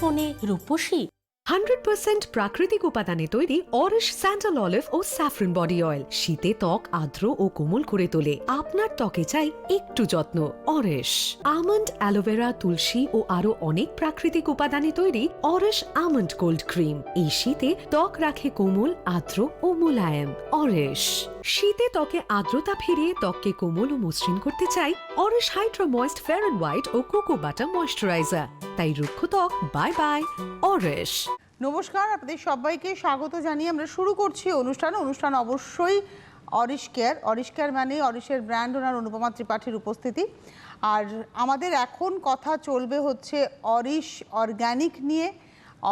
ফোনে রূপসী। 100% প্রাকৃতিক উপাদানে তৈরি অরিশ স্যান্ডাল অলিভ ও স্যাফরন বডি অয়েল শীতে ত্বক আর্দ্র ও কোমল করে তোলে। আপনার ত্বকে চাই একটু যত্ন। অরিশ আমন্ড, অ্যালোভেরা, তুলসী ও আরো অনেক প্রাকৃতিক উপাদানে তৈরি অরিশ আমন্ড গোল্ড ক্রিম এই শীতে ত্বক রাখে কোমল, আর্দ্র ও মোলায়েম। অরিশ শীতে ত্বকে আর্দ্রতা ফিরিয়ে ত্বককে কোমল ও মসৃণ করতে চাই Aurish hydra moist fair and white ও কোকো বাটার ময়েশ্চারাইজার। তাই রুক্ষ ত্বক বাই বাই। অরিশ। নমস্কার, আপনাদের সবাইকে স্বাগত জানিয়ে আমরা শুরু করছি অনুষ্ঠান অবশ্যই অরিশ কেয়ার মানে অরিশের ব্র্যান্ড ওনার অনুপমা ত্রিপাঠীর উপস্থিতি। আর আমাদের এখন কথা চলবে হচ্ছে অরিশ অর্গ্যানিক নিয়ে,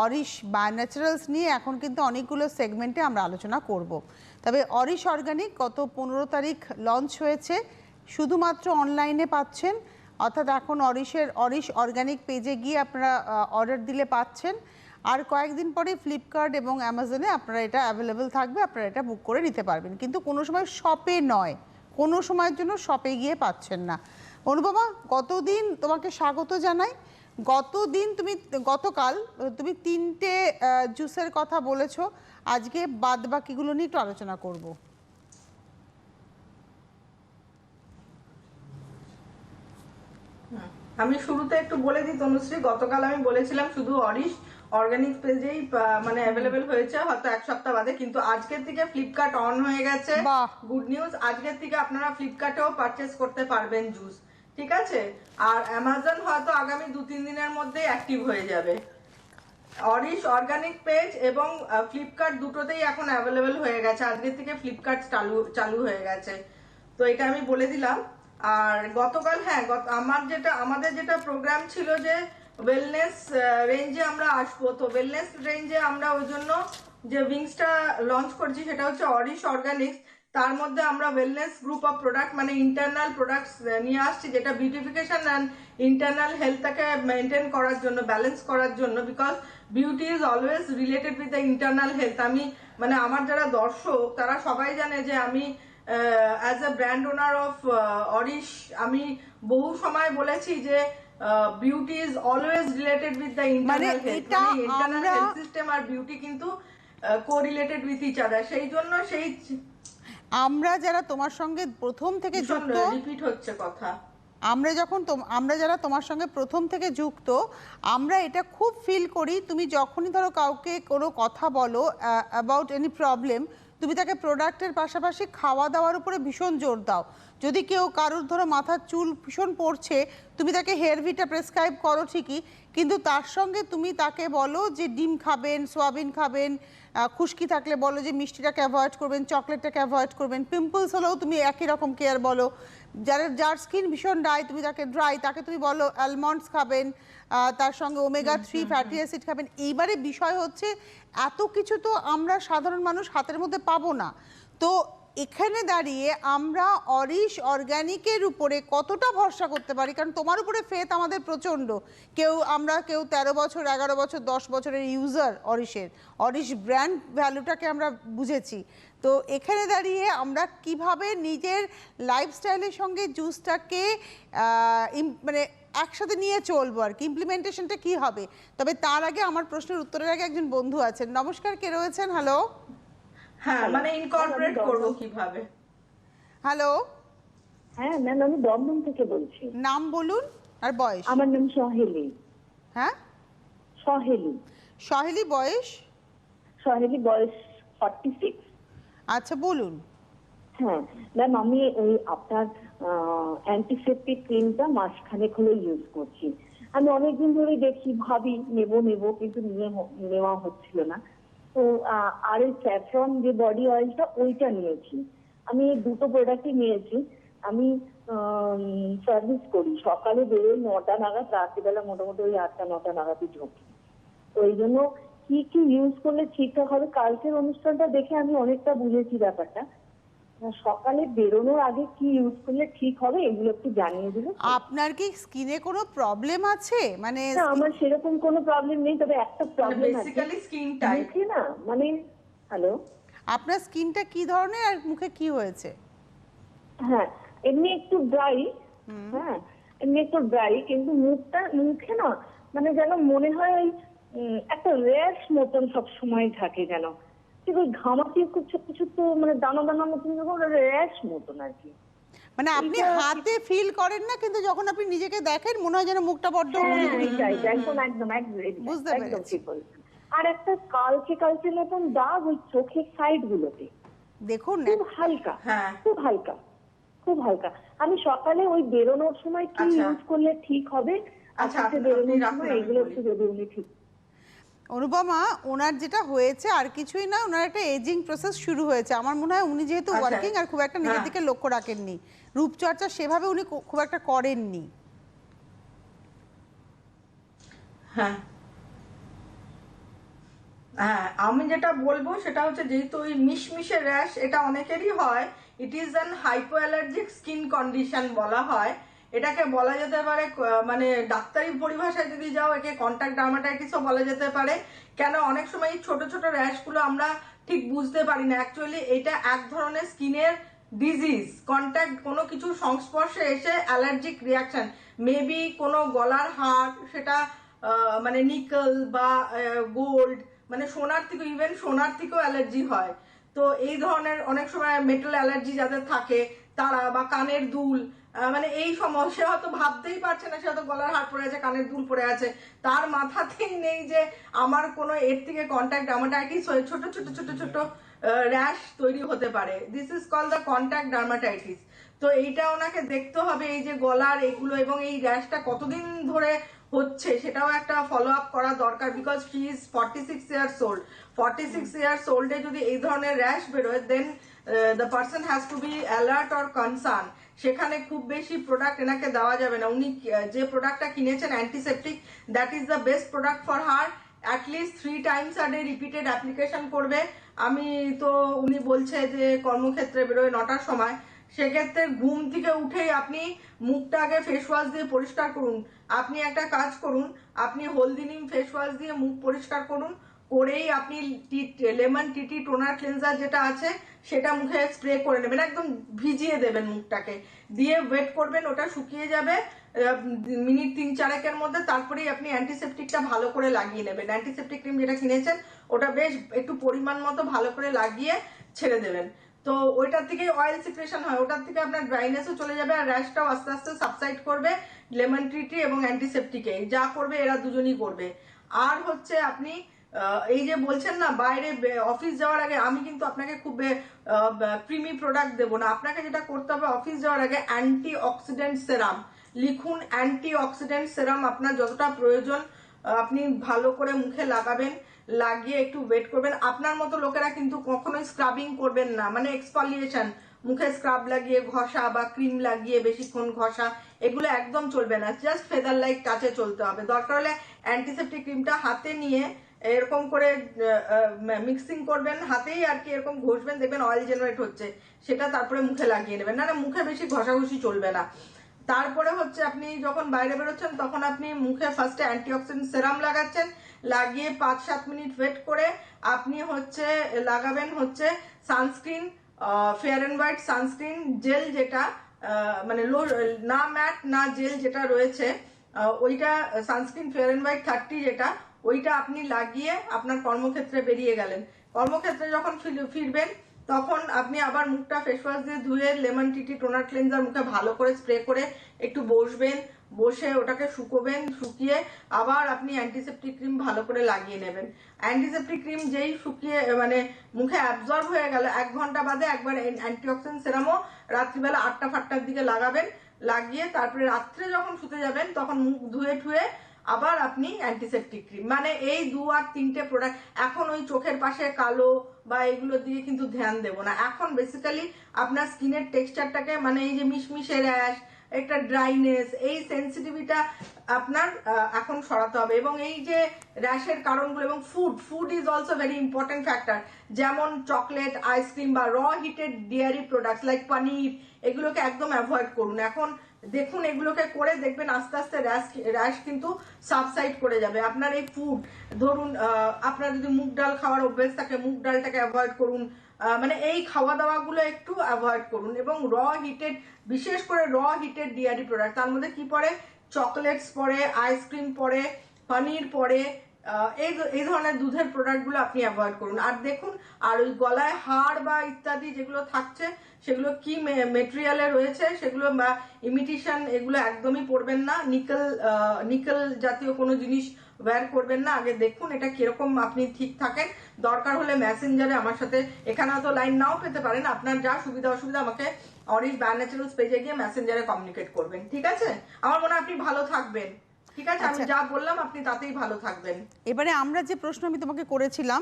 অরিশ বায়ো ন্যাচারালস নিয়ে। এখন কিন্তু অনেকগুলো সেগমেন্টে আমরা আলোচনা করব। তবে অরিশ অর্গ্যানিক গত 15 তারিখ লঞ্চ হয়েছে, শুধুমাত্র অনলাইনে পাচ্ছেন, অর্থাৎ এখন অরিশ অর্গ্যানিক পেজে গিয়ে আপনারা অর্ডার দিলে পাচ্ছেন। আর কয়েকদিন পরে ফ্লিপকার্ট এবং অ্যামাজনে আপনারা এটা অ্যাভেলেবেল থাকবে, আপনারা এটা বুক করে নিতে পারবেন। কিন্তু কোনো সময় শপে নয়, কোনো সময়ের জন্য শপে গিয়ে পাচ্ছেন না। অনুপমা, গতদিন তোমাকে স্বাগত জানাই। গতকাল তুমি 3টে জুসের কথা বলেছো, আজকে বাদ বাকিগুলো নিয়ে একটু আলোচনা করব। আমি শুরুতে একটু বলে দিই তনুশ্রী, গতকাল আমি বলেছিলাম শুধু অরিশ অর্গানিক পেজেই মানে অ্যাভেলেবেল হয়েছে, হয়তো এক সপ্তাহ বাদে, কিন্তু আজকের থেকে ফ্লিপকার্ট অন হয়ে গেছে। গুড নিউজ, আজকের থেকে আপনারা ফ্লিপকার্টেও পারচেস করতে পারবেন জুস, ঠিক আছে? আর অ্যামাজন হয়তো আগামী 2-3 দিনের মধ্যে অ্যাক্টিভ হয়ে যাবে। অরিশ অর্গানিক পেজ এবং ফ্লিপকার্ট দুটোতেই এখন অ্যাভেলেবেল হয়ে গেছে, আজকের থেকে ফ্লিপকার্ট চালু হয়ে গেছে। তো এটা আমি বলে দিলাম। আর গতকাল আমাদের যেটা প্রোগ্রাম ছিল যে ওয়েলনেস রেঞ্জে আমরা আসবো, তো ওয়েলনেস রেঞ্জে আমরা ওই জন্য যে উইংসটা লঞ্চ করছি সেটা হচ্ছে অরিশ অর্গানিক্স। তার মধ্যে আমরা ওয়েলনেস গ্রুপ অফ প্রোডাক্ট মানে ইন্টারনাল প্রোডাক্টস নিয়ে আসছি, যেটা বিউটিফিকেশন অ্যান্ড ইন্টারনাল হেলথটাকে মেনটেন করার জন্য, ব্যালেন্স করার জন্য, because beauty is always related with the internal health. আমি মানে আমার যারা দর্শক তারা সবাই জানে যে আমি as a brand owner of Aurish আমি বহু সময় বলেছি যে beauty is always related with the internal health. Internal health system আর বিউটি কিন্তু কোরিলেটেড উইথ ইচ আদার। সেই জন্য আমরা যারা তোমার সঙ্গে প্রথম থেকে যুক্ত, রিপিট হচ্ছে কথা, আমরা যারা তোমার সঙ্গে প্রথম থেকে যুক্ত, আমরা এটা খুব ফিল করি। তুমি যখনই ধরো কাউকে কোনো কথা বলো অ্যাবাউট এনি প্রবলেম, তুমি তাকে প্রোডাক্টের পাশাপাশি খাওয়া দাওয়ার উপরে ভীষণ জোর দাও। যদি কারোর ধরো মাথার চুল ভীষণ পড়ছে, তুমি তাকে হেয়ার ভিটা প্রেসক্রাইব করো ঠিকই, কিন্তু তার সঙ্গে তুমি তাকে বলো যে ডিম খাবেন, সোয়াবিন খাবেন, খুশকি থাকলে বলো যে মিষ্টিটাকে অ্যাভয়েড করবেন, চকলেটটাকে অ্যাভয়েড করবেন। পিম্পলস হলেও তুমি একই রকম কেয়ার বলো। যার স্কিন ভীষণ তাকে তুমি বলো অ্যালমন্ডস খাবেন, তার সঙ্গে ওমেগা 3 ফ্যাটি অ্যাসিড খাবেন। এইবারে বিষয় হচ্ছে এত কিছু তো আমরা সাধারণ মানুষ হাতের মধ্যে পাবো না। তো এখানে দাঁড়িয়ে আমরা অরিশ অর্গ্যানিকের উপরে কতটা ভরসা করতে পারি? কারণ তোমার উপরে ফেথ আমাদের প্রচণ্ড। কেউ 13 বছর, 11 বছর, 10 বছরের ইউজার অরিশ ব্র্যান্ড ভ্যালুটাকে আমরা বুঝেছি। তো এখানে দাঁড়িয়ে আমরা কিভাবে নিজের লাইফস্টাইলের সঙ্গে জুসটাকে মানে একসাথে নিয়ে চলবো, আর কি ইমপ্লিমেন্টেশনটা কি হবে। তবে তার আগে আমার প্রশ্নের উত্তরের আগে একজন বন্ধু আছেন। নমস্কার, কে রয়েছেন? হ্যালো। হ্যাঁ, মানে ইনকর্পোরেট করব কিভাবে? হ্যালো। হ্যাঁ ম্যাম, আমি দমদম থেকে বলছি। নাম বলুন আর বয়স। আমার নাম সহেলি। হ্যাঁ, সহেলি। বয়স? সহেলি বয়স 46। আচ্ছা, বলুন। হ্যাঁ ম্যাম, আমি ওই আপনার অ্যান্টিসেপটিক ক্রিমটা মাসখানেক হলে ইউজ করছি। আমি অনেকদিন ধরে দেখি, ভাবি নেব কিন্তু নেওয়া হচ্ছিল না। তো আর এই স্যাফরন যে বডি অয়েলটা, ওইটা নিয়েছি। আমি এই দুটো প্রোডাক্টই নিয়েছি। আমি সার্ভিস করি, সকালে বেরোই 9টা নাগাদ, রাত্রিবেলা মোটামুটি ওই 8টা-9টা নাগাদই ঢুকি। তো এই জন্য কি ইউজ করলে ঠিকঠাক হবে, কালকের অনুষ্ঠানটা দেখে আমি অনেকটা বুঝেছি ব্যাপারটা। সকালে বেরোনোর আগে কি ইউজ করলে ঠিক হবে এগুলো একটু জানিয়ে দিলে। আপনার কি স্কিনে কোনো প্রবলেম আছে? মানে আমার সেরকম কোনো প্রবলেম নেই, তবে একটা প্রবলেম আছে। বেসিক্যালি স্কিন টাইপ না, মানে হ্যালো, আপনার স্কিনটা কি ধরনের আর মুখে কি হয়েছে? হ্যাঁ এমনি একটু ড্রাই, হ্যাঁ এমনি একটু ড্রাই, কিন্তু মুখে না মানে যেন মনে হয় ওই একটা র্যাশ মতন সবসময় থাকে যেন, ঠিক ওই ঘামাচি খুব ছোট্ট ছোট্ট মানে দানা দানা মতন র্যাশ মতন আর কি। মানে আপনি হাতে ফিল করেন না, কিন্তু যখন আপনি নিজেকে দেখেন মনে হয় যেন মুখটা বড্ড একদম একদম বুঝতে একদম পেরেছি। ঠিক বলেছেন। আর একটা কালচে কালচে মতন দাগ ওই চোখের সাইড গুলোতে, দেখুন খুব হালকা, হ্যাঁ। খুব হালকা, খুব হালকা। আমি সকালে ওই বেরোনোর সময় কি আচ্ছা। ইউজ করলে ঠিক হবে, আচ্ছা, অফিসে আপনি বেরোনোর রাখুন, সময় আমি এগুলো বলি। একটু যদি উনি ঠিক। অনুপমা, ওনার যেটা হয়েছে আর কিছুই না, ওনার একটা এজিং প্রসেস শুরু হয়েছে। আমার মনে হয় উনি যেহেতু আচ্ছা। ওয়ার্কিং আর খুব একটা নিজের হ্যাঁ। দিকে লক্ষ্য রাখেননি, রূপচর্চা সেভাবে উনি খুব একটা করেননি। হ্যাঁ হ্যাঁ, আমি যেটা বলবো সেটা হচ্ছে, যেহেতু ওই মিশমিশে র্যাশ এটা অনেকেরই হয়, it is an hypoallergenic skin condition বলা হয়। এটাকে বলা যেতে পারে মানে ডাক্তারি পরিভাষায় যদি যাও, একে কন্টাক্ট ডার্মাটাইটিসও বলা যেতে পারে। কেন, অনেক সময় এই ছোট ছোট র্যাশগুলো আমরা ঠিক বুঝতে পারি না। অ্যাকচুয়ালি এটা এক ধরনের স্কিনের ডিজিজ, কন্ট্যাক্ট কোনো কিছুর সংস্পর্শে এসে অ্যালার্জিক রিয়াকশন, মেবি কোনো গলার হাড়, সেটা মানে নিকেল বা গোল্ড, মানে সোনার থেকে, ইভেন সোনার থেকেও অ্যালার্জি হয়। তো এই ধরনের অনেক সময় মেটাল অ্যালার্জি যাদের থাকে তারা, বা কানের দুল, মানে এই সমস্যা হয়তো ভাবতেই পারছে না, সে হয়তো গলার হাড় পড়ে আছে, কানের দুল পড়ে আছে, তার মাথাতেই নেই যে আমার কোনো এর থেকে কন্ট্যাক্ট ডার্মাটাইটিস হয়ে ছোট ছোট ছোট ছোট র্যাশ তৈরি হতে পারে। This is call the contact dermatitis. তো এইটা ওনাকে দেখতে হবে, এই যে গলার এগুলো এবং এই র্যাশটা কতদিন ধরে হচ্ছে সেটাও একটা ফলো আপ করা দরকার, because she is 46 years old. 46 years ওল্ডে যদি এই ধরনের র্যাশ বেরোয়, then the person has to be alert or concern. সেখানে খুব বেশি প্রোডাক্ট এনাকে দেওয়া যাবে না। উনি যে প্রোডাক্টটা কিনেছেন antiseptic, that is the best product for her. At least 3 Times a day repeated application করবে। আমি তো, উনি বলছে যে কর্মক্ষেত্রে বেরোয় 9টার সময়, সেক্ষেত্রে ঘুম থেকে উঠেই আপনি মুখটা আগে ফেস ওয়াশ দিয়ে পরিষ্কার করুন। আপনি একটা কাজ করুন, আপনি হলদি নিম ফেস ওয়াশ দিয়ে মুখ পরিষ্কার করুন, করেই আপনি লেমন টিটি টোনার ক্লিনজার যেটা আছে সেটা মুখে স্প্রে করে নেবেন, একদম ভিজিয়ে দেবেন মুখটাকে, দিয়ে ওয়েট করবেন, ওটা শুকিয়ে যাবে মিনিট 3-4 মধ্যে। তারপরেই আপনি অ্যান্টিসেপটিকটা ভালো করে লাগিয়ে নেবেন। অ্যান্টিসেপটিক ক্রিম যেটা কিনেছেন ওটা বেশ একটু পরিমাণ মতো ভালো করে লাগিয়ে ছেড়ে দেবেন। তো ওইটার থেকে অয়েল সিক্রেশন হয়, ওটার থেকে আপনার ড্রাইনেসও চলে যাবে, আর র্যাশটাও আস্তে আস্তে সাবসাইড করবে লেমন ট্রিটি এবং অ্যান্টিসেপটিকে। যা করবে এরা দুজনই করবে। আর হচ্ছে আপনি এই যে বলছেন না বাইরে অফিস যাওয়ার আগে, আমি কিন্তু আপনাকে খুব ক্রিমি প্রোডাক্ট দেবো না। আপনাকে যেটা করতে হবে, অফিস যাওয়ার আগে অ্যান্টি অক্সিডেন্ট সেরাম লিখুন। অ্যান্টি অক্সিডেন্ট সেরাম আপনার যতটা প্রয়োজন আপনি ভালো করে মুখে লাগাবেন, লাগিয়ে একটু ওয়েট করবেন। আপনার মতো লোকেরা কিন্তু কখনোই স্ক্রাবিং করবেন না, মানে এক্সফলিয়েশন, মুখে স্ক্রাব লাগিয়ে ঘষা বা ক্রিম লাগিয়ে বেশিক্ষণ ঘষা, এগুলো একদম চলবে না। জাস্ট ফেদার লাইক টাচে চলতে হবে। দরকার হলে অ্যান্টিসেপটিক ক্রিমটা হাতে নিয়ে এরকম করে মিক্সিং করবেন হাতেই আর কি, এরকম ঘষবেন, দেখবেন অয়েল জেনারেট হচ্ছে, সেটা তারপরে মুখে লাগিয়ে নেবেন। না না, মুখে বেশি ঘষাঘষি চলবে না। তারপরে হচ্ছে আপনি যখন বাইরে বেরোচ্ছেন তখন আপনি মুখে ফার্স্টে অ্যান্টিঅক্সিডেন্ট সেরাম লাগাচ্ছেন, লাগিয়ে 5-7 মিনিট ওয়েট করে আপনি হচ্ছে লাগাবেন হচ্ছে sunscreen, fair and white sunscreen gel, যেটা মানে না ম্যাট না জেল যেটা রয়েছে, ওইটা সানস্ক্রিন ফেয়ার অ্যান্ড হোয়াইট 30 যেটা, ওইটা আপনি লাগিয়ে আপনার কর্মক্ষেত্রে বেরিয়ে গেলেন। কর্মক্ষেত্রে যখন ফিরবেন তখন আপনি আবার মুখটা ফেস ওয়াশ দিয়ে ধুয়ে লেমন টিটি টোনার ক্লিনজার মুখে ভালো করে স্প্রে করে একটু বসবেন, বসে ওটাকে শুকোবেন, শুকিয়ে আবার আপনি অ্যান্টিসেপটিক ক্রিম ভালো করে লাগিয়ে নেবেন। অ্যান্টিসেপটিক ক্রিম যেই শুকিয়ে মানে মুখে অ্যাবজর্ব হয়ে গেল, 1 ঘন্টা বাদে একবার অ্যান্টিঅক্সিডেন্ট সেরামও রাত্রিবেলা 8টা-5টার দিকে লাগাবেন। লাগিয়ে তারপরে রাত্রে যখন শুতে যাবেন তখন মুখ ধুয়ে ঠুয়ে আবার আপনি অ্যান্টিসেপটিক ক্রিম, মানে এই 2 আর 3টে প্রোডাক্ট। এখন ওই চোখের পাশে কালো বা এগুলো দিয়ে কিন্তু ধ্যান দেবো না। এখন বেসিক্যালি আপনার স্কিনের টেক্সচারটাকে, মানে এই যে মিশমিশে র্যাশ, একটা ড্রাইনেস, এই সেন্সিটিভিটা আপনার এখন সরাতে হবে। এবং এই যে র্যাশের কারণগুলো, এবং food is also very important factor. যেমন চকলেট, আইসক্রিম বা হিটেড ডেয়ারি প্রোডাক্টস লাইক পনির, এগুলোকে একদম অ্যাভয়েড করুন। এখন দেখুন এগুলোকে করে দেখবেন আস্তে আস্তে র্যাশ কিন্তু সাবসাইড করে যাবে। আপনার এই ফুড, ধরুন আপনার যদি মুগ ডাল খাওয়ার অভ্যেস থাকে, মুগ ডালটাকে অ্যাভয়েড করুন, মানে এই খাওয়া দাওয়াগুলো একটু অ্যাভয়েড করুন। এবং হিটেড, বিশেষ করে হিটেড ডেয়ারি প্রোডাক্ট, তার মধ্যে কি পড়ে, চকলেটস পড়ে, আইসক্রিম পড়ে, পনির পড়ে, এই ধরনের দুধের প্রোডাক্টগুলো আপনি অ্যাভয়েড করুন। আর দেখুন, আর ওই গলায় হাড় বা ইত্যাদি যেগুলো থাকছে সেগুলো কি মেটেরিয়ালে রয়েছে, সেগুলো বা ইমিটেশন, এগুলো একদমই পরবেন না। নিকেল জাতীয় কোনো জিনিস ওয়্যার করবেন না। আগে দেখুন এটা কিরকম আপনি ঠিক থাকেন। দরকার হলে মেসেঞ্জারে আমার সাথে, এখানে তো লাইন নাও পেতে পারেন, আপনার যা সুবিধা অসুবিধা আমাকে অরিশ বায়ো ন্যাচারালস পেজে গিয়ে মেসেঞ্জারে কমিউনিকেট করবেন, ঠিক আছে? আমার মনে হয় আপনি ভালো থাকবেন, ঠিক আছে? আমি যা বললাম আপনি তাতেই ভালো থাকবেন। এবারে আমরা যে প্রশ্ন আমি তোমাকে করেছিলাম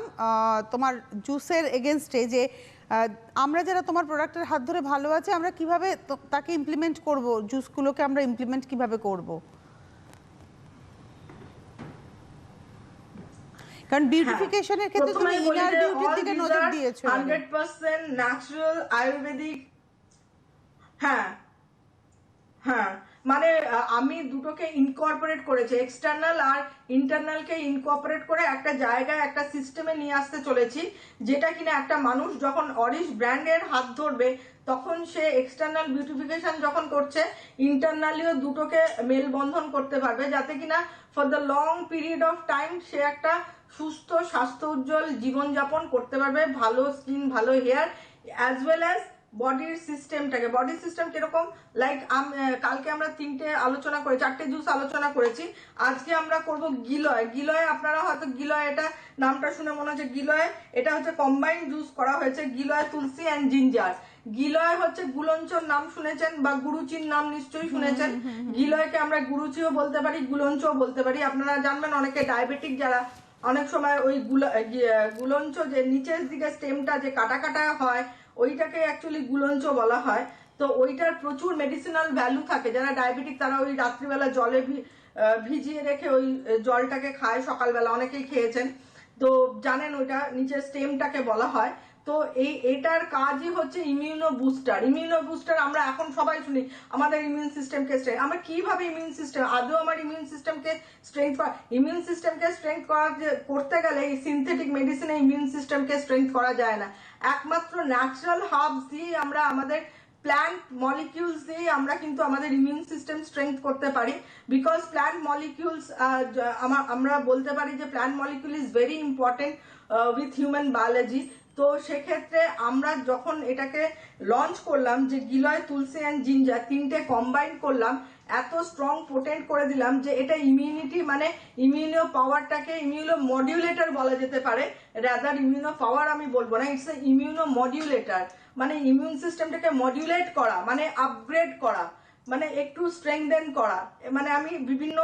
তোমার জুসের এগেনস্টে, যে আমরা যারা তোমার প্রোডাক্টের হাত ধরে ভালো আছে, আমরা কিভাবে তাকে ইমপ্লিমেন্ট করব, জুসগুলোকে আমরা ইমপ্লিমেন্ট কিভাবে করব? কারণ বিউটিফিকেশনের ক্ষেত্রে তুমি ইনার বিউটির দিকে নজর দিয়েছো। 100% ন্যাচারাল আয়ুর্বেদিক। হ্যাঁ হ্যাঁ, মানে আমি দুটোকে ইনকর্পোরেট করেছি, এক্সটার্নাল আর ইন্টারনালকে ইনকর্পোরেট করে একটা জায়গায়, একটা সিস্টেমে নিয়ে আসতে চলেছি, যেটা কিনা একটা মানুষ যখন অরিশ ব্র্যান্ডের হাত ধরবে তখন সে এক্সটার্নাল বিউটিফিকেশন যখন করছে, ইন্টারনালিও দুটোকে মেলবন্ধন করতে পারবে, যাতে কিনা for the long period of time সে একটা সুস্থ স্বাস্থ্য উজ্জ্বল জীবনযাপন করতে পারবে, ভালো স্কিন, ভালো হেয়ার, অ্যাজ ওয়েল অ্যাজ বডির সিস্টেমটাকে। বডি সিস্টেম কিরকম, লাইক কালকে আমরা 4টে জুস আলোচনা করেছি, আজকে আমরা করব গিলয়। গিলয় আপনারা হয়তো গিলয়, এটা নামটা শুনে মনে হচ্ছে গিলয়, এটা হচ্ছে কম্বাইন্ড জুস করা হয়েছে, গিলয় তুলসী অ্যান্ড জিঞ্জার। গিলয় হচ্ছে গুলঞ্চর নাম শুনেছেন, বা গুরুচির নাম নিশ্চয়ই শুনেছেন। গিলয়কে আমরা গুরুচিও বলতে পারি, গুলঞ্চও বলতে পারি। আপনারা জানবেন অনেকে ডায়াবেটিক যারা, অনেক সময় ওই গুলঞ্চ যে নিচের দিকে স্টেমটা যে কাটা কাটা হয়, ওইটাকে অ্যাকচুয়ালি গুলঞ্চ বলা হয়। তো ওইটার প্রচুর মেডিসিনাল ভ্যালু থাকে। যারা ডায়াবেটিক তারা ওই রাত্রিবেলা জলে ভিজিয়ে রেখে ওই জলটাকে খায়, সকালবেলা অনেকেই খেয়েছেন, তো জানেন ওইটা নিচের স্টেমটাকে বলা হয়। তো এটার কাজই হচ্ছে ইমিউনো বুস্টার। ইমিউনো বুস্টার আমরা এখন সবাই শুনি, আমাদের ইমিউন সিস্টেমকে স্ট্রেংথ। আমরা কিভাবে ইমিউন সিস্টেম, আদৌ আমার ইমিউন সিস্টেমকে স্ট্রেংথ করতে গেলে এই সিনথেটিক মেডিসিনে ইমিউন সিস্টেমকে স্ট্রেংথ করা যায় না। একমাত্র ন্যাচারাল হার্বস দিয়ে, আমরা আমাদের প্ল্যান্ট মলিকিউলস দিয়ে আমরা কিন্তু আমাদের ইমিউন সিস্টেম স্ট্রেংথ করতে পারি। বিকজ প্ল্যান্ট মলিকিউলস, আমরা বলতে পারি যে plant molecule is very important with human biology. তো সেক্ষেত্রে আমরা যখন এটাকে লঞ্চ করলাম, যে গিলয়, তুলসী অ্যান্ড জিঞ্জার 3টে কম্বাইন করলাম, এত স্ট্রং পোটেন্ট করে দিলাম যে এটা ইমিউনিটি, মানে ইমিউনো পাওয়ারটাকে ইমিউনো মডিউলেটর বলা যেতে পারে। রাদার ইমিউনো পাওয়ার আমি বলবো না, ইটস এ ইমিউনো মডিউলেটর। মানে ইমিউন সিস্টেমটাকে মডিউলেট করা, মানে আপগ্রেড করা, মানে একটু স্ট্রেংথেন করা। মানে আমি বিভিন্ন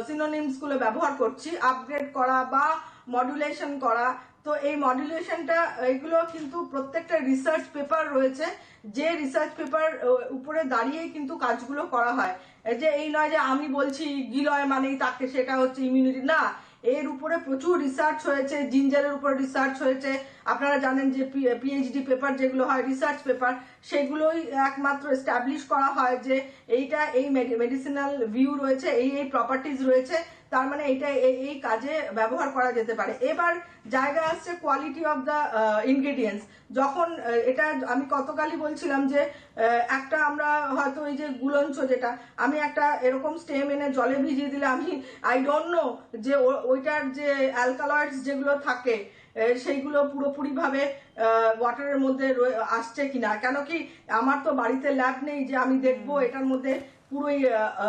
সিনোনিমস গুলো ব্যবহার করছি, আপগ্রেড করা বা মডুলেশন করা। তো এই মডুলেশনটা, এগুলো কিন্তু প্রত্যেকটা রিসার্চ পেপার রয়েছে, যে রিসার্চ পেপার উপরে দাঁড়িয়েই কিন্তু কাজগুলো করা হয়। যে এই নয় যে আমি বলছি গিলয় মানেই তাকে সেটা হচ্ছে ইমিউনিটি, না। এর উপরে প্রচুর রিসার্চ হয়েছে, জিঞ্জারের উপরে রিসার্চ হয়েছে। আপনারা জানেন যে পিএইচডি পেপার যেগুলো হয়, রিসার্চ পেপার, সেগুলোই একমাত্র এস্টাবলিশ করা হয় যে এইটা এই মেডিসিনাল ভিউ রয়েছে, এই প্রপার্টিজ রয়েছে, তার মানে এটা এই কাজে ব্যবহার করা যেতে পারে। এবার জায়গা আসছে কোয়ালিটি অফ দ্য ইনগ্রেডিয়েন্টস। যখন এটা আমি গতকালই বলছিলাম যে একটা আমরা হয়তো ওই যে গুলঞ্চ, যেটা আমি একটা এরকম স্টেম এনে জলে ভিজিয়ে দিলে, আমি আই ডোন্ট নো যে ওইটার যে অ্যালকালয়েডস যেগুলো থাকে সেইগুলো পুরোপুরি ভাবে ওয়াটারের মধ্যে আসছে কিনা। কেন কি আমার তো বাড়িতে ল্যাব নেই যে আমি দেখবো এটার মধ্যে পুরোই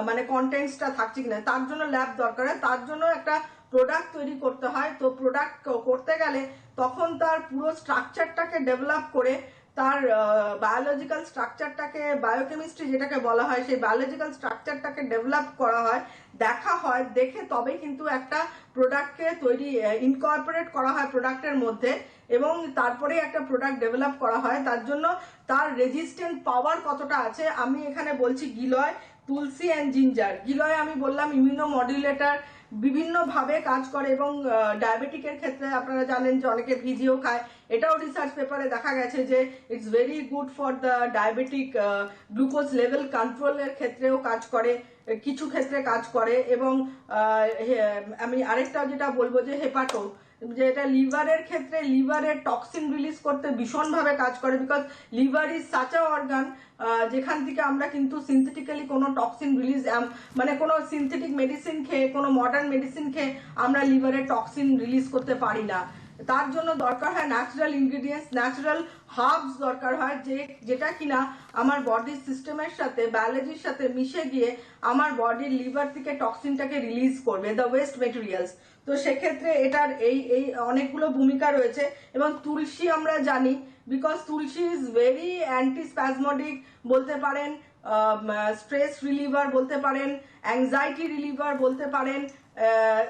মানে কন্টেন্টসটা থাকছে কিনা। তার জন্য ল্যাব দরকার হয়, তার জন্য একটা প্রোডাক্ট তৈরি করতে হয়। তো প্রোডাক্ট করতে গেলে তখন তার পুরো স্ট্রাকচারটাকে ডেভেলপ করে, তার বায়োলজিক্যাল স্ট্রাকচারটাকে, বায়োকেমিস্ট্রি যেটাকে বলা হয়, সেই বায়োলজিক্যাল স্ট্রাকচারটাকে ডেভেলপ করা হয়, দেখা হয়, দেখে তবেই কিন্তু একটা প্রোডাক্টকে তৈরি ইনকর্পোরেট করা হয় প্রোডাক্টের মধ্যে, এবং তারপরে একটা প্রোডাক্ট ডেভেলপ করা হয়। তার জন্য তার রেজিস্ট্যান্ট পাওয়ার কতটা আছে, আমি এখানে বলছি গিলয়, তুলসী অ্যান্ড জিঞ্জার। গিলয় আমি বললাম ইমিউনো মডিউলেটর, বিভিন্নভাবে কাজ করে, এবং ডায়াবেটিকের ক্ষেত্রে আপনারা জানেন যে অনেকে ভিজিও খায়, এটাও রিসার্চ পেপারে দেখা গেছে যে it's very good for the diabetic, glucose level কন্ট্রোলের ক্ষেত্রেও কাজ করে, কিছু ক্ষেত্রে কাজ করে। এবং আমি আরেকটা যেটা বলবো যে যে এটা লিভারের ক্ষেত্রে লিভারের টক্সিন রিলিজ করতে ভীষণভাবে কাজ করে, because liver is such a organ যেখান থেকে আমরা কিন্তু সিনথেটিক্যালি কোনো টক্সিন রিলিজ মানে কোনো সিনথেটিক মেডিসিন খেয়ে, কোনো মডার্ন মেডিসিন খেয়ে আমরা লিভারে টক্সিন রিলিজ করতে পারি না। তার জন্য দরকার হয় ন্যাচারাল ইনগ্রিডিয়েন্টস, ন্যাচারাল হার্বস দরকার হয়, যেটা কিনা আমার বডির সিস্টেমের সাথে, বায়োলজির সাথে মিশে গিয়ে আমার বডির লিভার থেকে টক্সিনটাকে রিলিজ করবে, দ্য ওয়েস্ট মেটেরিয়ালস। তো সেক্ষেত্রে এটার এই অনেকগুলো ভূমিকা রয়েছে। এবং তুলসী আমরা জানি, বিকজ তুলসী ইজ ভেরি অ্যান্টিস্প্যাজমোডিক বলতে পারেন, স্ট্রেস রিলিভার বলতে পারেন, অ্যাংজাইটি রিলিভার বলতে পারেন,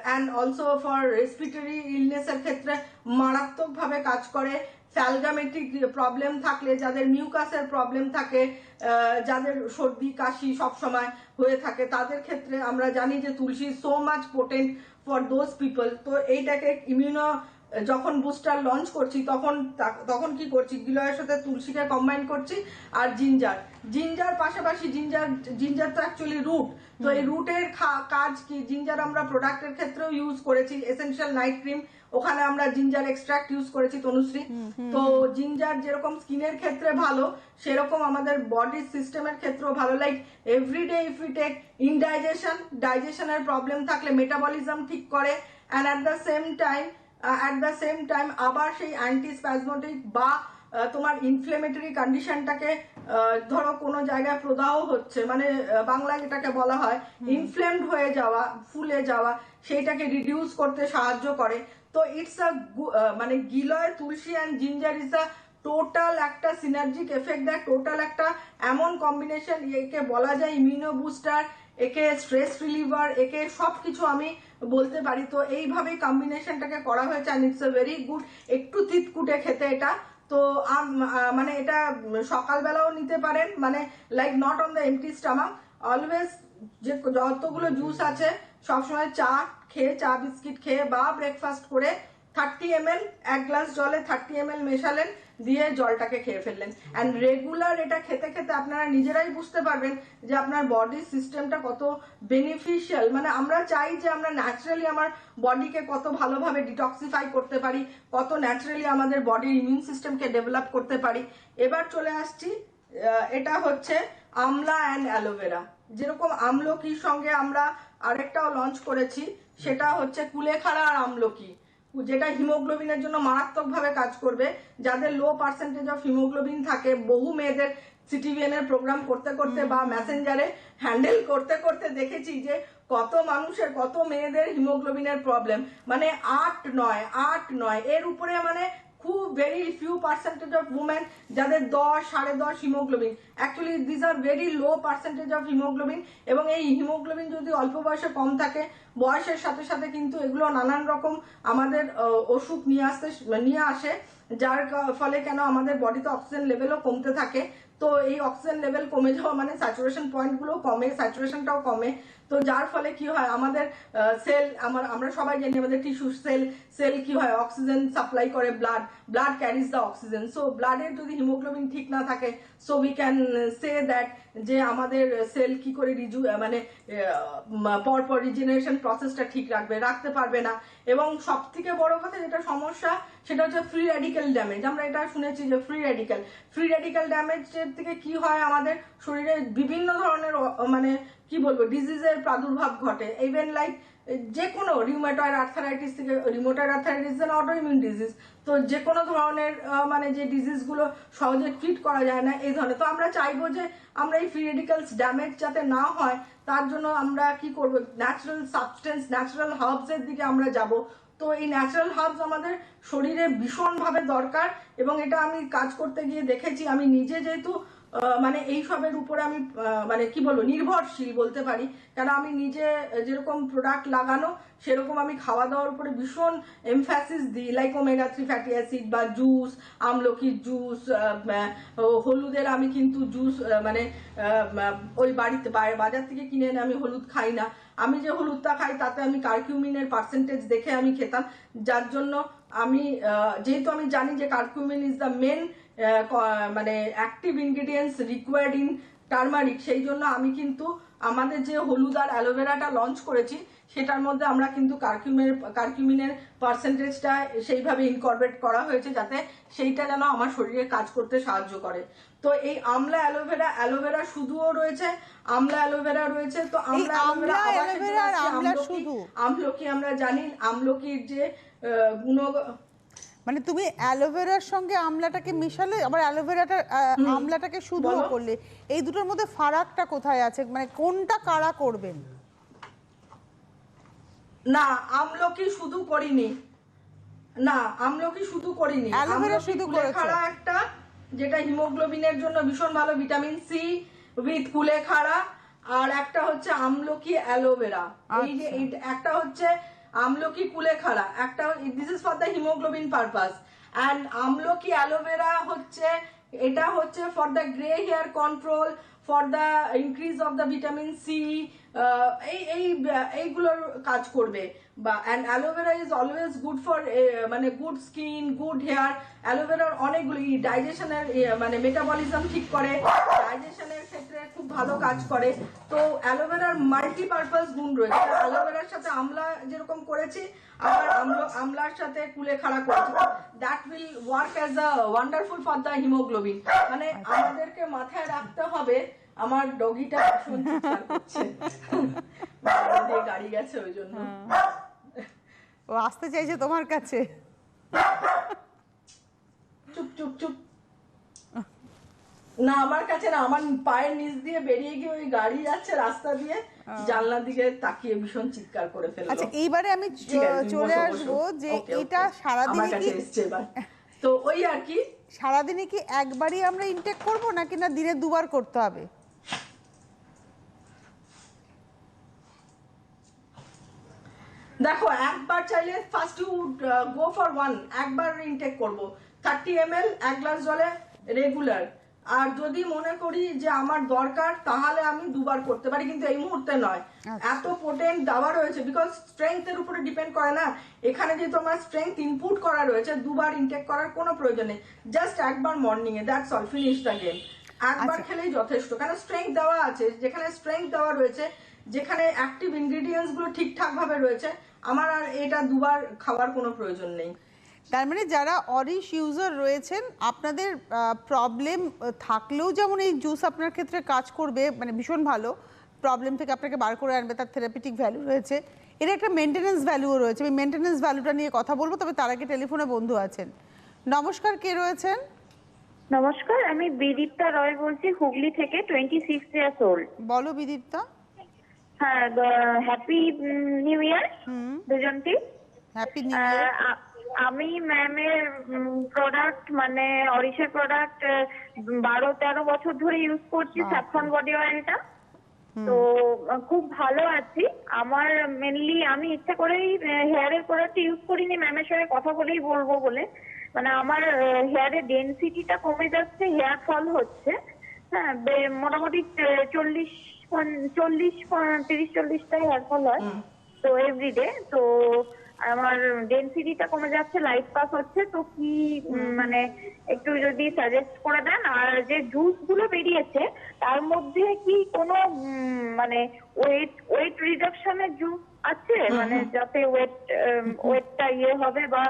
অ্যান্ড অলসো ফর রেসপিরেটরি ইলনেসের ক্ষেত্রে মারাত্মকভাবে কাজ করে। স্যালগামেটিক প্রবলেম থাকলে, যাদের মিউকাসের প্রবলেম থাকে, যাদের সর্দি কাশি সবসময় হয়ে থাকে, তাদের ক্ষেত্রে আমরা জানি যে tulsi so much potent for those people. তো এইটাকে ইমিউনো যখন বুস্টার লঞ্চ করছি তখন কি করছি, গিলয়ের সাথে তুলসীকে কম্বাইন করছি, আর জিঞ্জার পাশাপাশি জিঞ্জার তো অ্যাকচুয়ালি রুট। তো এই রুটের কাজ কি, জিঞ্জার আমরা প্রোডাক্টের ক্ষেত্রেও ইউজ করেছি, এসেনশিয়াল নাইট ক্রিম, ওখানে আমরা জিঞ্জার এক্সট্রাক্ট ইউজ করেছি তনুশ্রী। তো জিঞ্জার যেরকম স্কিনের ক্ষেত্রে ভালো, সেরকম আমাদের বডি সিস্টেমের ক্ষেত্রেও ভালো। Like everyday if you take ডাইজেশনের প্রবলেম থাকলে মেটাবলিজম ঠিক করে, and at the same time আবার সেই অ্যান্টিস্প্যাজমোটিক বা তোমার ইনফ্লেমেটরি কন্ডিশনটাকে, ধরো কোনো জায়গায় প্রদাহ হচ্ছে, মানে বাংলায় এটাকে বলা হয় ইনফ্লেমড হয়ে যাওয়া, ফুলে যাওয়া, সেইটাকে রিডিউস করতে সাহায্য করে। তো ইটস মানে giloy, tulsi and ginger is a total একটা সিনার্জিক এফেক্ট দেয়, টোটাল একটা এমন কম্বিনেশন, একে বলা যায় ইমিউনো বুস্টার, একে স্ট্রেস রিলিভার, একে সবকিছু আমি বলতে পারি। তো এইভাবেই কম্বিনেশনটাকে করা হয়েছে, and it's a very good. একটু তিতকুটে খেতে এটা, তো মানে এটা সকালবেলাও নিতে পারেন, মানে like not on the MT stomach, always যে যতগুলো জুস আছে সবসময় চা বিস্কিট খেয়ে বা ব্রেকফাস্ট করে 30 ml, 1 গ্লাস জলে 30 ml মেশালেন, দিয়ে জলটাকে খেয়ে ফেললেন। অ্যান্ড রেগুলার এটা খেতে খেতে আপনারা নিজেরাই বুঝতে পারবেন যে আপনার বডির সিস্টেমটা কত বেনিফিশিয়াল। মানে আমরা চাই যে আমরা ন্যাচারালি আমার বডিকে কত ভালোভাবে ডিটক্সিফাই করতে পারি, কত ন্যাচারালি আমাদের বডির ইমিউন সিস্টেমকে ডেভেলপ করতে পারি। এবার চলে আসছি, এটা হচ্ছে আমলা অ্যান্ড অ্যালোভেরা। যেরকম আমলকির সঙ্গে আমরা আরেকটাও লঞ্চ করেছি, সেটা হচ্ছে কুলেখাড়া আর আমলকি, যেটা হিমোগ্লোবিনের জন্য মারাত্মকভাবে কাজ করবে। যাদের লো পার্সেন্টেজ অফ হিমোগ্লোবিন থাকে, বহু মেয়েদের সিটিভিএন এর প্রোগ্রাম করতে করতে বা মেসেঞ্জারে হ্যান্ডেল করতে করতে দেখেছি যে কত মানুষের, কত মেয়েদের হিমোগ্লোবিনের প্রবলেম, মানে 8-9 এর উপরে, মানে খুব very few percentage of women যাদের 10-10.5 haemoglobin. Actually this are very low percentage of haemoglobin. এবং এই হিমোগ্লোবিন যদি অল্প বয়সে কম থাকে, বয়সের সাথে সাথে কিন্তু এগুলো নানান রকম আমাদের অসুখ নিয়ে আসে, যার ফলে কেন আমাদের বডিতে অক্সিজেন লেভেলও কমতে থাকে। তো এই অক্সিজেন লেভেল কমে যাওয়া মানে স্যাচুরেশন পয়েন্টগুলো কমে, স্যাচুরেশনটাও কমে। তো যার ফলে কি হয়, আমাদের সেল, আমরা সবাই জানি আমাদের টিস্যু সেল কি হয়, অক্সিজেন সাপ্লাই করে, blood carries the oxygen. So ব্লাডের যদি হিমোগ্লোবিন ঠিক না থাকে, so we can say that যে আমাদের সেল কি করে মানে পরপর রিজেনারেশন প্রসেসটা ঠিক রাখতে পারবে না। এবং সব থেকে বড় কথা যেটা সমস্যা, সেটা হচ্ছে ফ্রি রেডিক্যাল ড্যামেজ। আমরা এটা শুনেছি যে ফ্রি রেডিক্যাল ড্যামেজের থেকে কি হয়, আমাদের শরীরে বিভিন্ন ধরনের মানে কি বলবো ডিজিজের প্রাদুর্ভাব ঘটে। ইভেন লাইক যে কোনো রিউমেটয়েড আর্থারাইটিস থেকে, rheumatoid arthritis N autoimmune disease, তো যে কোনো ধরনের মানে যে ডিজিজগুলো সহজে ট্রিট করা যায় না, এই ধরনের। তো আমরা চাইবো যে আমরা এই ফ্রি রেডিক্যালস ড্যামেজ যাতে না হয়, তার জন্য আমরা কি করব, ন্যাচারাল সাবস্টেন্স, ন্যাচারাল হার্বসের দিকে আমরা যাব। তো এই ন্যাচারাল হার্বস আমাদের শরীরে ভীষণভাবে দরকার। এবং এটা আমি কাজ করতে গিয়ে দেখেছি, আমি নিজে যেহেতু মানে এইসবের উপরে আমি মানে কি বলবো নির্ভরশীল বলতে পারি, কারণ আমি নিজে যেরকম প্রোডাক্ট লাগানো, সেরকম আমি খাওয়া দাওয়ার উপরে ভীষণ এমফ্যাসিস দিই, লাইক ওমেগা 3 ফ্যাটি অ্যাসিড বা জুস, আমলকির জুস, হলুদের আমি কিন্তু জুস মানে ওই বাজার থেকে কিনে এনে আমি হলুদ খাই না। আমি যে হলুদটা খাই তাতে আমি কারকিউমিনের পার্সেন্টেজ দেখে আমি খেতাম, যার জন্য আমি যেহেতু আমি জানি যে কারকিউমিন ইজ দ্য মেন মানে active ingredients required in turmeric, সেই জন্য আমি কিন্তু আমাদের যে হলুদ আর অ্যালোভেরাটা লঞ্চ করেছি, সেটার মধ্যে আমরা কিন্তু কারকিউমিনের পার্সেন্টেজটা সেইভাবে ইনকর্পোরেট করা হয়েছে যাতে সেইটা যেন আমার শরীরে কাজ করতে সাহায্য করে। তো এই আমলা অ্যালোভেরা শুধুও রয়েছে, আমলা অ্যালোভেরা রয়েছে। তো আমলকি আমরা জানি আমলকির যে গুণ, মানে তুমি অ্যালোভেরার সঙ্গে আমলাটাকে মিশালে আবার আমলাটাকে শুধু করলে, এই দুটোর মধ্যে ফারাকটা কোথায় আছে, মানে কোনটা কারা করবেন? না আমলকি শুধু করিনি, অ্যালোভেরা শুধু করেছো একটা, যেটা হিমোগ্লোবিনের জন্য ভীষণ ভালো, ভিটামিন সি উইথ কুলেখাড়া, আর একটা হচ্ছে আমলকি অ্যালোভেরা। এই যে একটা হচ্ছে আমলকি কুলেখাড়া, একটা this is for the haemoglobin purpose, and আমলকি অ্যালোভেরা হচ্ছে এটা হচ্ছে for the grey hair control, for the increase of the vitamin C, এইগুলোর কাজ করবে। বা and aloe vera is always good for মানে গুড স্কিন, গুড হেয়ার। অ্যালোভেরার অনেকগুলো ডাইজেশনের মানে মেটাবলিজম ঠিক করে, ডাইজেশনের ক্ষেত্রে খুব ভালো কাজ করে। তো অ্যালোভেরার মাল্টিপারপাস গুণ রয়েছে। অ্যালোভেরার সাথে আমলা যেরকম করেছি, আবার আমলার সাথে কুলেখাড়া করেছি, that will work as a wonderful for the haemoglobin. মানে আমাদেরকে মাথায় রাখতে হবে, আমার ডগিটা ভীষণ চিৎকার করছে, গাড়ি গেছে ওই জন্য ও আসতে চাইছে তোমার কাছে। চুপ চুপ চুপ, না আমার কাছে না, আমার পায়ের নিচ দিয়ে বেরিয়ে গিয়ে ওই গাড়ি যাচ্ছে রাস্তা দিয়ে, জানলার দিকে তাকিয়ে ভীষণ চিৎকার করে ফেললো। আচ্ছা এইবারে আমি চলে আসবো যে এটা সারাদিনে কি এসছে এবার, তো ওই আর কি সারাদিনে কি একবারই আমরা ইনটেক করব নাকি না দিনে দুবার করতে হবে? দেখো একবার চাইলে first you go for one, একবার ইনটেক করব 30 ml 1 গ্লাস জলে রেগুলার। আর যদি মনে করি যে আমার দরকার তাহলে আমি দুবার করতে পারি, কিন্তু এই মুহূর্তে নয়। এত পোটেন্ট দেওয়া রয়েছে, বিকজ স্ট্রেংথের উপরে ডিপেন্ড করে না, এখানে যে তোমার স্ট্রেংথ ইনপুট করা রয়েছে, দুবার ইনটেক করার কোনো প্রয়োজন নেই, জাস্ট একবার morning A, that's all, finish the game. একবার খেলেই যথেষ্ট, কারণ স্ট্রেংথ দেওয়া আছে, যেখানে স্ট্রেংথ দেওয়া রয়েছে, যেখানে অ্যাক্টিভ ইনগ্রেডিয়েন্টস গুলো ঠিকঠাক ভাবে রয়েছে, আমার আর এটা দুবার খাওয়ার কোনো প্রয়োজন নেই। তার মানে যারা অরিশ ইউজার রয়েছেন, আপনাদের প্রবলেম থাকলেও যেমন এই জুস আপনার ক্ষেত্রে কাজ করবে, মানে ভীষণ ভালো, প্রবলেম থেকে আপনাকে বার করে আনবে, তার থেরাপিউটিক ভ্যালু রয়েছে, এর একটা মেনটেনেন্স ভ্যালুও রয়েছে। আমি মেনটেনেন্স ভ্যালুটা নিয়ে কথা বলবো, তবে তার আগে টেলিফোনে বন্ধু আছেন। নমস্কার, কে রয়েছেন? নমস্কার, আমি বিদীপ্তা রয় বলছি, হুগলি থেকে, 26 ইয়ার্স ওল্ড। বলো বিদীপ্তা। হ্যাঁ, হ্যাপি নিউ ইয়ার দুজনকে। Happy new year. আমি ম্যামের প্রোডাক্ট, মানে অরিশের প্রোডাক্ট 12-13 বছর ধরে ইউজ করছি, স্যাফরন বডি অয়েলটা। তো খুব ভালো আছি। আমার মেনলি আমি ইচ্ছা করেই হেয়ারের প্রোডাক্ট ইউজ করিনি, ম্যামের সঙ্গে কথা বলেই বলবো বলে। মানে আমার হেয়ারের ডেনসিটিটা কমে যাচ্ছে, হেয়ার ফল হচ্ছে। হ্যাঁ, মোটামুটি 30-40টাই হেয়ার ফল হয় তো এভরিডে। তো আমার ডেনসিটিটা কমে যাচ্ছে, লাইট পাস হচ্ছে। তো কি মানে একটু যদি সাজেস্ট করে দেন। আর যে জুস গুলো বেরিয়েছে তার মধ্যে কি কোনো মানে ওয়েট রিডাকশনের জুস আছে, মানে যাতে ওয়েটটা ইয়ে হবে, বা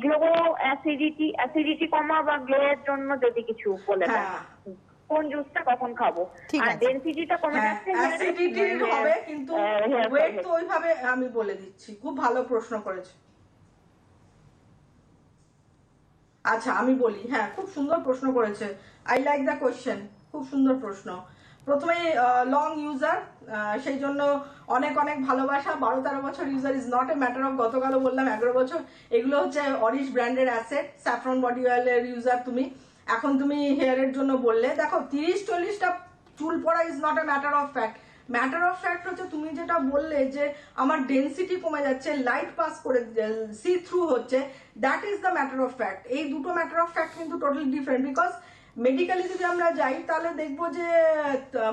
গ্লো, অ্যাসিডিটি কমা বা গ্লো এর জন্য যদি কিছু বলে দেন, কোন জুসটা কখন খাবো? আর ডেনসিটিটা কমে যাচ্ছে, অ্যাসিডিটি হবে, কিন্তু ওয়েট তো ওইভাবে আমি বলে দিচ্ছি। খুব ভালো প্রশ্ন করেছে। আচ্ছা আমি বলি, হ্যাঁ খুব সুন্দর প্রশ্ন করেছে, আই লাইক দ্য কোয়েশ্চেন, খুব সুন্দর প্রশ্ন। প্রথমে লং ইউজার, সেই জন্য অনেক অনেক ভালোবাসা। 12-13 বছর user is not a matter of, গতকালও বললাম 11 বছর। এগুলো হচ্ছে অরিশ ব্র্যান্ডের অ্যাসেট, স্যাফরন বডি অয়েলের ইউজার তুমি। এখন তুমি হেয়ারের জন্য বললে, দেখো 30-40টা চুল পড়া is not a matter of fact. Matter of fact হচ্ছে তুমি যেটা বললে যে আমার ডেনসিটি কমে যাচ্ছে, লাইট পাস করে, সি থ্রু হচ্ছে, that is the matter of fact. এই দুটো ম্যাটার অফ ফ্যাক্ট কিন্তু টোটালি ডিফারেন্ট। বিকজ মেডিকেলি যদি আমরা যাই তাহলে দেখবো যে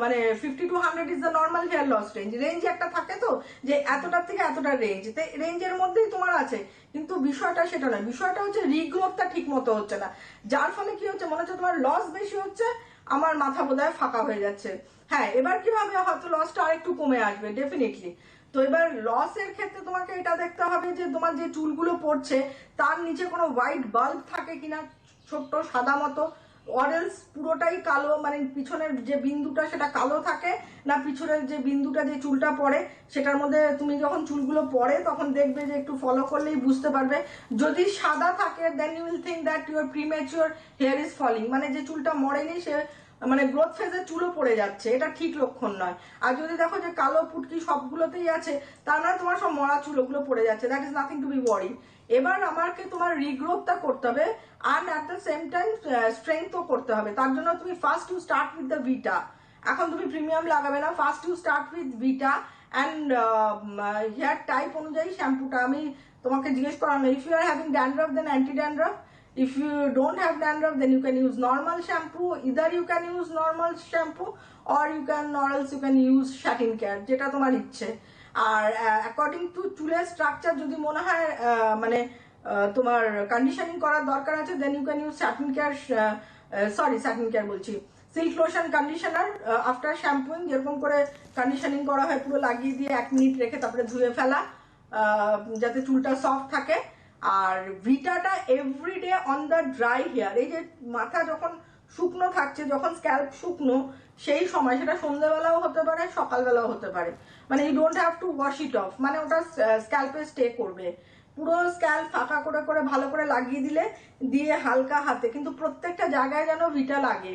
মানে 50 to 100 is the normal hair loss range. Range একটা থাকে তো, যে এতটার থেকে এতটা রেঞ্জ, রেঞ্জের মধ্যেই তোমার আছে। কিন্তু বিষয়টা সেটা নয়, বিষয়টা হচ্ছে রিগ্রোথটা ঠিক মতো হচ্ছে না, যার ফলে কি হচ্ছে, মনে হচ্ছে তোমার লস বেশি হচ্ছে, আমার মাথা বোধহয় ফাঁকা হয়ে যাচ্ছে। হ্যাঁ, এবার কি হবে, হয়তো লসটা আরেকটু কমে আসবে ডেফিনেটলি। তো এবার লসের ক্ষেত্রে তোমাকে এটা দেখতে হবে যে তোমার যে চুলগুলো পড়ছে তার নিচে কোনো হোয়াইট বাল্ব থাকে কিনা, ছোট্ট সাদা মতো, অরেলস পুরোটাই কালো, মানে পিছনের যে বিন্দুটা সেটা কালো থাকে, না পিছনের যে বিন্দুটা যে চুলটা পড়ে সেটার মধ্যে তুমি যখন চুলগুলো পড়ে তখন দেখবে যে একটু ফলো করলেই বুঝতে পারবে। যদি সাদা থাকে then you will think that your premature hair is falling, মানে যে চুলটা মরেনি সে মানে গ্রোথ ফেজে চুলও পড়ে যাচ্ছে, এটা ঠিক লক্ষণ নয়। আর যদি দেখো যে কালো পুটকি সবগুলোতেই আছে তার মানে তোমার সব মরা চুল ওগুলো পড়ে যাচ্ছে, that is nothing to be worry. এবার আমাকে তোমার রিগ্রোথটা করতে হবে আর অ্যাট দ্য সেম টাইম স্ট্রেংথও করতে হবে। তার জন্য তুমি first you start with the Vita. এখন তুমি প্রিমিয়াম লাগাবে না, first you start with Vita and hair type অনুযায়ী শ্যাম্পুটা আমি তোমাকে জিজ্ঞেস করানো। If you are having dandruff then anti dandruff, if you don't have dandruff then you can use normal shampoo, either you can use normal shampoo or else you can use satin care, যেটা তোমার ইচ্ছে। আর according to চুলের structure যদি মনে হয় মানে তোমার কন্ডিশনিং করার দরকার আছে then you can use satin care বলছি, silk lotion conditioner after shampooing, যেরকম করে কন্ডিশনিং করা হয় পুরো লাগিয়ে দিয়ে 1 মিনিট রেখে তারপরে ধুয়ে ফেলা যাতে চুলটা সফট থাকে। আর ভিটাটা everyday on the dry hair, এই যে মাথা যখন শুকনো থাকছে, যখন স্ক্যাল্প শুকনো সেই সময়, সেটা সন্ধ্যাবেলাও হতে পারে সকালবেলাও হতে পারে, মানে you don't have to wash it off, মানে ওটা স্ক্যাল্পে স্টে করবে। পুরো স্ক্যাল্প ফাঁকা করে করে ভালো করে লাগিয়ে দিলে, দিয়ে হালকা হাতে, কিন্তু প্রত্যেকটা জায়গায় যেন ভিটা লাগে,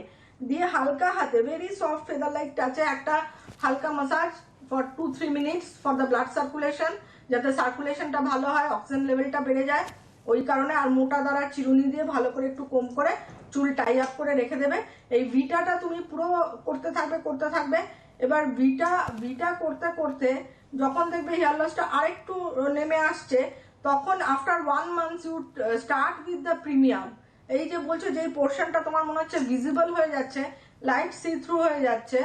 দিয়ে হালকা হাতে ভেরি সফট ফেদার লাইক টাচে একটা হালকা massage for 2-3 minutes for the blood circulation, যাতে সার্কুলেশনটা ভালো হয়, অক্সিজেন লেভেলটা বেড়ে যায় ওই কারণে। আর মোটা দাঁড়ার চিরুনি দিয়ে ভালো করে একটু কম করে চুল টাই আপ করে রেখে দেবে। এই ভিটাটা তুমি পুরো করতে থাকবে। এবার ভিটা করতে করতে যখন দেখবে হেয়ার লসটা আরেকটু নেমে আসছে, তখন after 1 month you start with the premium. এই যে বলছো যে পোর্শনটা তোমার মনে হচ্ছে ভিজিবল হয়ে যাচ্ছে, লাইট সি থ্রু হয়ে যাচ্ছে,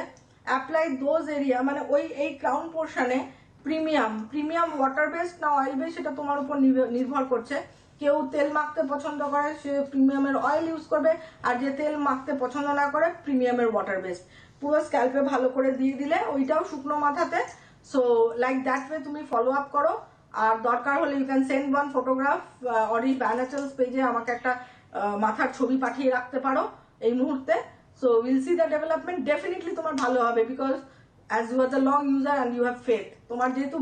অ্যাপ্লাই দোজ এরিয়া, মানে এই ক্রাউন পোর্শনে প্রিমিয়াম ওয়াটার বেসড না অয়েল বেসড সেটা তোমার উপর নির্ভর করছে। কেউ তেল মাখতে পছন্দ করে সে প্রিমিয়ামের অয়েল ইউজ করবে, আর যে তেল মাখতে পছন্দ না করে প্রিমিয়ামের ওয়াটার বেসড। পুরো স্ক্যাল্পে ভালো করে দিয়ে দিলে, ওইটাও শুকনো মাথাতে। সো লাইক দ্যাট ওয়ে তুমি ফলো আপ করো। আর দরকার হলে ইউ ক্যান সেন্ড 1 ফটোগ্রাফ অরিশ বায়োন্যাচারালস পেজে আমাকে একটা মাথার ছবি পাঠিয়ে রাখতে পারো এই মুহূর্তে। So will see the development, definitely তোমার ভালো হবে, because as you are the long user and you have faith, তোমার যেহেতু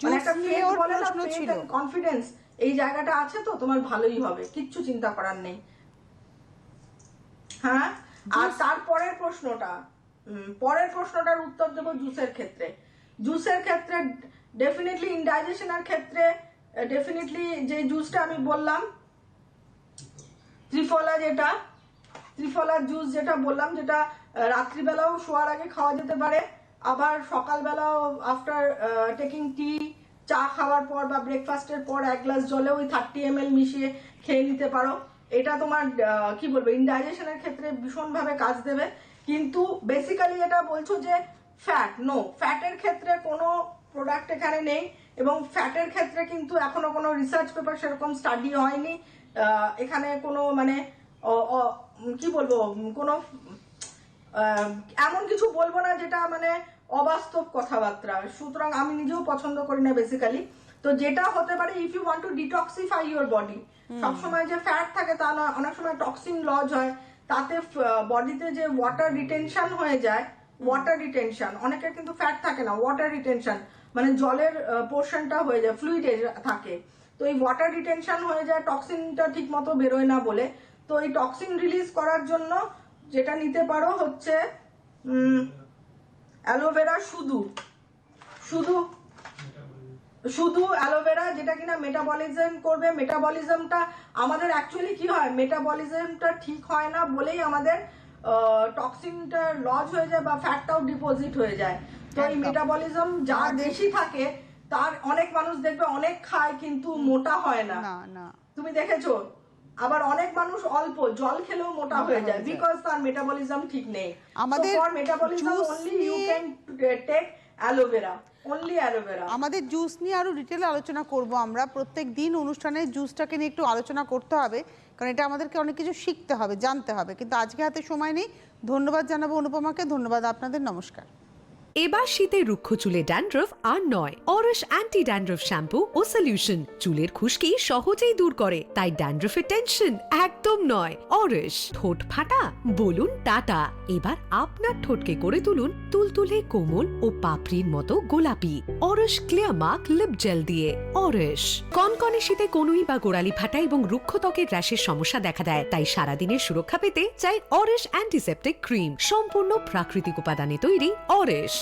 মানে একটা faith বলে না, faith and confidence এই জায়গাটা আছে, তো তোমার ভালোই হবে, কিচ্ছু চিন্তা করার নেই। হ্যাঁ, আর তারপরের প্রশ্নটার উত্তর দেবো জুসের ক্ষেত্রে ডেফিনেটলি ইনডাইজেশনের ক্ষেত্রে ডেফিনেটলি যে জুসটা আমি বললাম ত্রিফলা জুস যেটা বললাম, যেটা রাত্রিবেলাও শোয়ার আগে খাওয়া যেতে পারে, আবার সকালবেলাও আফটার টেকিং টি, চা খাওয়ার পর বা ব্রেকফাস্টের পর 1 গ্লাস জলে ওই 30 ml মিশিয়ে খেয়ে নিতে পারো। এটা তোমার কি বলবো ইনডাইজেশনের ক্ষেত্রে ভীষণভাবে কাজ দেবে। কিন্তু বেসিক্যালি এটা বলছো যে ফ্যাটের ক্ষেত্রে কোনো প্রোডাক্ট এখানে নেই, এবং ফ্যাটের ক্ষেত্রে কিন্তু এখনো কোনো রিসার্চ পেপার সেরকম স্টাডি হয়নি। এখানে কোনো মানে কি বলবো কোনো এমন কিছু বলবো না যেটা মানে অবাস্তব কথাবার্তা, সুতরাং আমি নিজেও পছন্দ করি না বেসিক্যালি। তো যেটা হতে পারে, if you want to detoxify your body, সবসময় যে ফ্যাট থাকে তা না, অনেক সময় টক্সিন লজ হয়, তাতে বডিতে যে ওয়াটার রিটেনশন হয়ে যায়, অনেকের কিন্তু ফ্যাট থাকে না, ওয়াটার রিটেনশন মানে জলের পোর্শনটা হয়ে যায়, ফ্লুইডে থাকে, তো এই ওয়াটার রিটেনশন হয়ে যায়, টক্সিনটা ঠিক মতো বেরোয় না বলে। তো এই টক্সিন রিলিজ করার জন্য যেটা নিতে পারো হচ্ছে অ্যালোভেরা, শুধু অ্যালোভেরা, যেটা কিনা মেটাবলিজম করবে। মেটাবলিজমটা আমাদের অ্যাকচুয়ালি কি হয়, মেটাবলিজমটা ঠিক হয় না বলেই আমাদের টক্সিনটা লজ হয়ে যায় বা ফ্যাটটাও ডিপোজিট হয়ে যায়। তো এই মেটাবলিজম যার বেশি থাকে তার অনেক মানুষ দেখবে অনেক খায় কিন্তু মোটা হয় না, তুমি দেখেছো। আবার অনেক মানুষ অল্প জল খেলেও মোটা হয়ে যায়, বিকজ তার মেটাবলিজম ঠিক নেই। আমাদের metabolism only you can take aloe vera, only aloe vera. আমাদের জুস নিয়ে আরো ডিটেইলে আলোচনা করব আমরা, প্রত্যেক দিন অনুষ্ঠানে জুসটাকে নিয়ে একটু আলোচনা করতে হবে, কারণ এটা আমাদেরকে অনেক কিছু শিখতে হবে, জানতে হবে, কিন্তু আজকে হাতে সময় নেই। ধন্যবাদ জানাবো অনুপমাকে, ধন্যবাদ আপনাদের, নমস্কার। এবার শীতে রুক্ষ চুলে ড্যান্ড্রফ আর নয়, অরশ অ্যান্টি ড্যান্ড্রফ শ্যাম্পু ও সলিউশন চুলের খুশকি সহজেই দূর করে, তাই ড্যান্ড্রফের টেনশন একদম নয়। অরশ, ঠোঁট ফাটা বলুন টাটা। এবার আপনার ঠোঁটকে করে তুলুন তুলতুলে, কোমল ও পাপড়ির মতো গোলাপি অরশ ক্লিয়ার মার্ক লিপ জেল দিয়ে। অরশ। কনকনে শীতে কনুই বা গোড়ালি ফাটা এবং রুক্ষ ত্বকের র্যাশের সমস্যা দেখা দেয়, তাই সারাদিনের সুরক্ষা পেতে চাই অরশ অ্যান্টিসেপ্টিক ক্রিম, সম্পূর্ণ প্রাকৃতিক উপাদানে তৈরি অরশ।